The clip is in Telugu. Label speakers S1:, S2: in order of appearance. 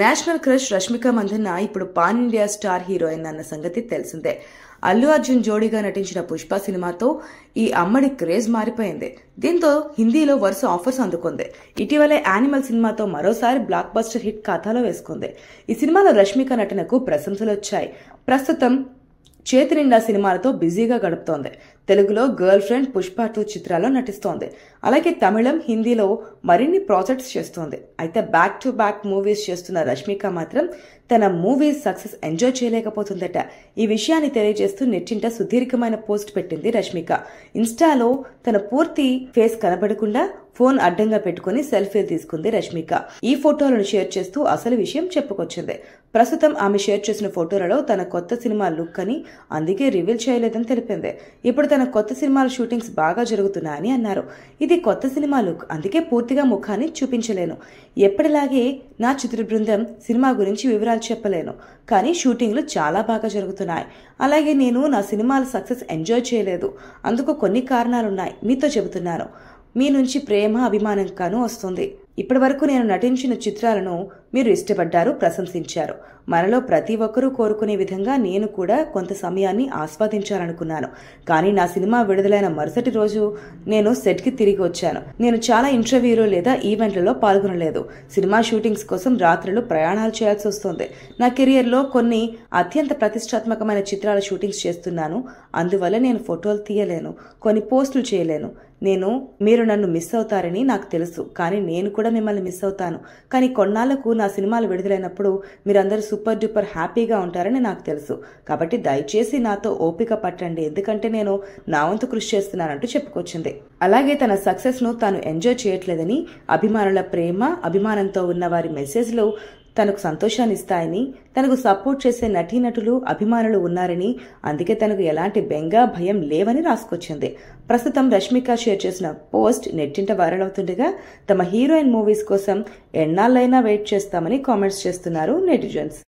S1: నేషనల్ క్రష్ రష్మిక మందన్న ఇప్పుడు పాన్ ఇండియా స్టార్ హీరోయిన్ అన్న సంగతి తెలిసిందే. అల్లు అర్జున్ జోడీగా నటించిన పుష్ప సినిమాతో ఈ అమ్మడి క్రేజ్ మారిపోయింది. దీంతో హిందీలో వరుస ఆఫర్స్ అందుకుంది. ఇటీవలే యానిమల్ సినిమాతో మరోసారి బ్లాక్ బస్టర్ హిట్ ఖాతాలో వేసుకుంది. ఈ సినిమాలో రష్మిక నటనకు ప్రశంసలు వచ్చాయి. ప్రస్తుతం చేతి నిండా సినిమాలతో బిజీగా గడుపుతోంది. తెలుగులో గర్ల్ ఫ్రెండ్, పుష్ప 2 చిత్రాల్లో నటిస్తోంది. అలాగే తమిళం, హిందీలో మరిన్ని ప్రాజెక్ట్స్ చేస్తోంది. అయితే బ్యాక్ టు బ్యాక్ మూవీస్ చేస్తున్న రష్మిక మాత్రం తన మూవీస్ సక్సెస్ ఎంజాయ్ చేయలేకపోతుందట. ఈ విషయాన్ని తెలియజేస్తూ నెట్టింట సుదీర్ఘమైన పోస్ట్ పెట్టింది రష్మిక. ఇన్స్టాలో తన పూర్తి ఫేస్ కనబడకుండా ఫోన్ అడ్డంగా పెట్టుకుని సెల్ఫీలు తీసుకుంది రష్మిక. ఈ ఫోటోలను షేర్ చేస్తూ అసలు విషయం చెప్పుకొచ్చింది. ప్రస్తుతం ఆమె షేర్ చేసిన ఫోటోలలో తన కొత్త సినిమా లుక్ అని, అందుకే రివీల్ చేయలేదని తెలిపింది. ఇప్పుడు తన కొత్త సినిమాల షూటింగ్స్ బాగా జరుగుతున్నాయని అన్నారు. ఇది కొత్త సినిమా లుక్, అందుకే పూర్తిగా ముఖాన్ని చూపించలేను. ఎప్పటిలాగే నా చిత్ర బృందం సినిమా గురించి వివరాలు చెప్పలేను, కానీ షూటింగ్లు చాలా బాగా జరుగుతున్నాయి. అలాగే నేను నా సినిమాల సక్సెస్ ఎంజాయ్ చేయలేదు. అందుకు కొన్ని కారణాలున్నాయి, మీతో చెబుతున్నాను. మీ నుంచి ప్రేమ, అభిమానం కాను వస్తుంది. ఇప్పటి వరకు నేను నటించిన చిత్రాలను మీరు ఇష్టపడ్డారు, ప్రశంసించారు. మనలో ప్రతి ఒక్కరూ కోరుకునే విధంగా నేను కూడా కొంత సమయాన్ని ఆస్వాదించాలనుకున్నాను. కానీ నా సినిమా విడుదలైన మరుసటి రోజు నేను సెట్కి తిరిగి వచ్చాను. నేను చాలా ఇంటర్వ్యూలు లేదా ఈవెంట్లలో పాల్గొనలేదు. సినిమా షూటింగ్స్ కోసం రాత్రులు ప్రయాణాలు చేయాల్సి వస్తుంది. నా కెరియర్లో కొన్ని అత్యంత ప్రతిష్టాత్మకమైన చిత్రాల షూటింగ్స్ చేస్తున్నాను. అందువల్ల నేను ఫోటోలు తీయలేను, కొన్ని పోస్టులు చేయలేను. మీరు నన్ను మిస్ అవుతారని నాకు తెలుసు, కానీ నేను కూడా మిమ్మల్ని మిస్ అవుతాను. కానీ కొన్నాళ్లకు నా సినిమాలు విడుదలైనప్పుడు మీరందరూ సూపర్ డూపర్ హ్యాపీగా ఉంటారని నాకు తెలుసు. కాబట్టి దయచేసి నాతో ఓపిక పట్టండి, ఎందుకంటే నేను నా వంతు కృషి చేస్తున్నానంటూ చెప్పుకొచ్చింది. అలాగే తన సక్సెస్ ను తాను ఎంజాయ్ చేయట్లేదని, అభిమానుల ప్రేమ, అభిమానంతో ఉన్న వారి మెసేజ్లు తనకు సంతోషాన్ని ఇస్తాయని, తనకు సపోర్ట్ చేసే నటీనటులు, అభిమానులు ఉన్నారని, అందుకే తనకు ఎలాంటి బెంగ, భయం లేవని రాసుకొచ్చింది. ప్రస్తుతం రష్మిక షేర్ చేసిన పోస్ట్ నెట్టింట వైరల్ అవుతుండగా తమ హీరోయిన్ మూవీస్ కోసం ఎన్నాళ్ళైనా వెయిట్ చేస్తామని కామెంట్స్ చేస్తున్నారు నెటిజన్స్.